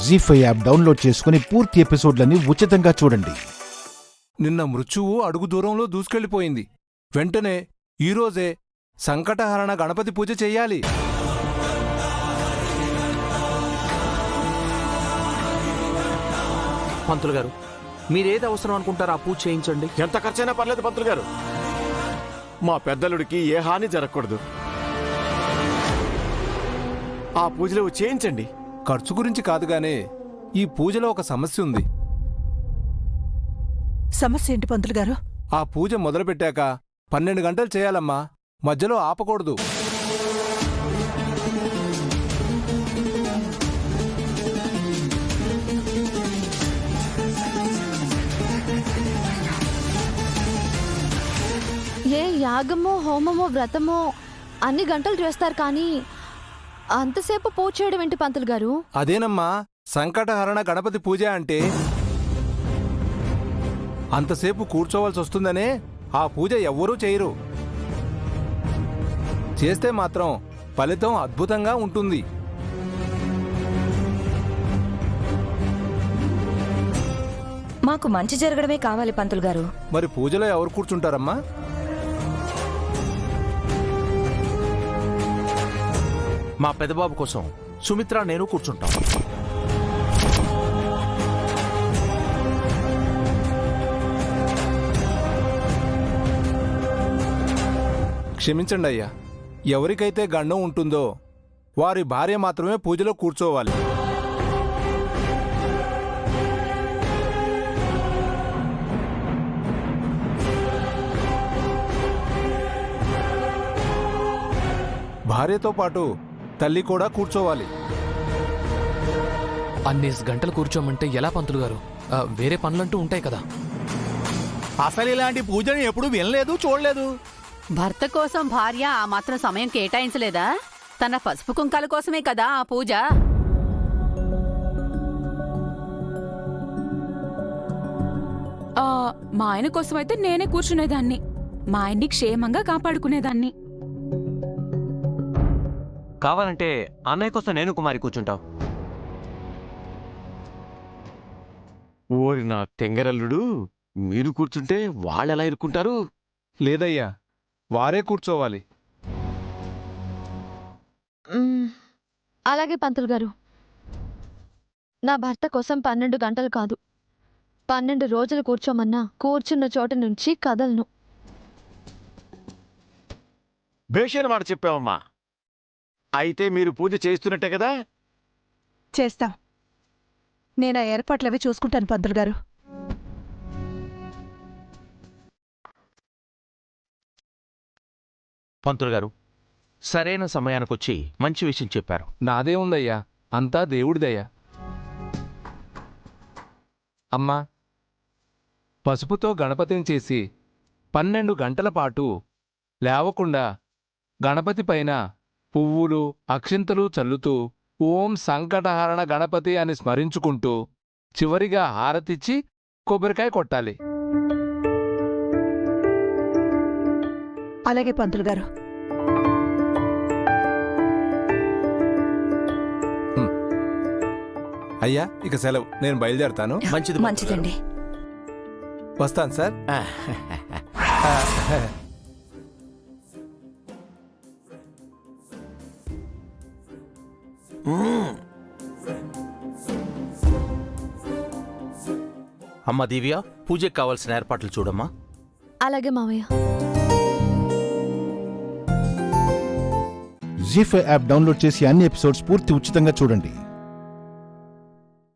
జీ5 app download చేసుకుని పూర్తి ఎపిసోడ్లని ఉచితంగా చూడండి. నిన్న మృత్యువు అడుగు దూరంలో దూసుకెళ్లిపోయింది. వెంటనే ఈరోజే సంకటహరణ గణపతి పూజ చెయ్యాలి. పంతులు గారు, మీరేది అవసరం అనుకుంటారో ఆ పూజ చేయించండి. ఎంత ఖర్చైనా పర్లేదు పంతులు గారు, మా పెద్దలుడికి ఏ హాని జరగకూడదు. ఆ పూజలో చేయించండి. ఖర్చు గురించి కాదుగానే ఈ పూజలో ఒక సమస్య ఉంది. సమస్య ఏంటి పంతులు గారు? ఆ పూజ మొదలుపెట్టాక 12 గంటలు చేయాలమ్మా, మధ్యలో ఆపకూడదు. ఏ యాగమో హోమమో వ్రతమో అన్ని గంటలు చేస్తారు, కానీ అంతసేపు పూజ చేయడం ఏంటి పంతులు గారు? అదేనమ్మా సంకటహరణ గణపతి పూజ అంటే. అంతసేపు కూర్చోవలసి వస్తుందనే ఆ పూజ ఎవ్వరూ చేయరు. చేస్తే మాత్రం ఫలితం అద్భుతంగా ఉంటుంది. మాకు మంచి జరగడమే కావాలి పంతులు గారు. మరి పూజలో ఎవరు కూర్చుంటారమ్మా? మా పెద్దబాబు కోసం సుమిత్ర నేను కూర్చుంటాం. క్షమించండి అయ్యా, ఎవరికైతే గండం ఉంటుందో వారి భార్య మాత్రమే పూజలో కూర్చోవాలి. భార్యతో పాటు తల్లి కూడా కూర్చోవాలి. అన్నేసి గంటలు కూర్చోమంటే ఎలా పంతులు గారు? వేరే పనులంటూ ఉంటాయి కదా. అసలు ఇలాంటి పూజని ఎప్పుడు వినలేదు, చూడలేదు. భర్త కోసం భార్య ఆ మాత్రం సమయం కేటాయించలేదా? తన పసుపు కుంకాల కోసమే కదా ఆ పూజ. మా ఆయన కోసమైతే నేనే కూర్చునేదాన్ని, మా ఆయన్ని క్షేమంగా కాపాడుకునేదాన్ని. కావాలంటే అన్నయ్య కోసం నేను కుమారి కూర్చుంటాం. ఓరి నా తెంగరల్లుడు, మీరు కూర్చుంటే వాళ్ళెలా ఇరుక్కుంటారు? లేదయ్యా, వారే కూర్చోవాలి. అలాగే పంతులు గారు. నా భర్త కోసం 12 గంటలు కాదు, 12 రోజులు కూర్చోమన్నా కూర్చున్న చోట నుంచి కదలను. భేషణ మాట చెప్పావమ్మా. అయితే మీరు పూజ చేస్తున్నట్టే కదా? చేస్తాం. నేను ఆ ఏర్పాట్లవి చూసుకుంటాను పంతులు గారు. పంతులు గారు, సరైన సమయానికొచ్చి మంచి విషయం చెప్పారు. నాదే ఉందయ్యా, అంతా దేవుడిదయ్యా. అమ్మా, పసుపుతో గణపతిని చేసి 12 గంటల పాటు లేవకుండా గణపతి పైన పువ్వులు అక్షింతలు చల్లుతూ ఓం సంకటహరణ గణపతి అని స్మరించుకుంటూ చివరిగా హారతిచ్చి కొబ్బరికాయ కొట్టాలి. అలాగే పంతులు గారు. అయ్యా, ఇక సెలవు, నేను బయలుదేరతాను. మంచిదండి. వస్తాను సార్. అమ్మ దివ్య, పూజకి కావాల్సిన ఏర్పాట్లు చూడమ్మా. అలాగే మావయ్య. జీ5 యాప్ డౌన్లోడ్ చేసి అన్ని ఎపిసోడ్స్ పూర్తి ఉచితంగా చూడండి.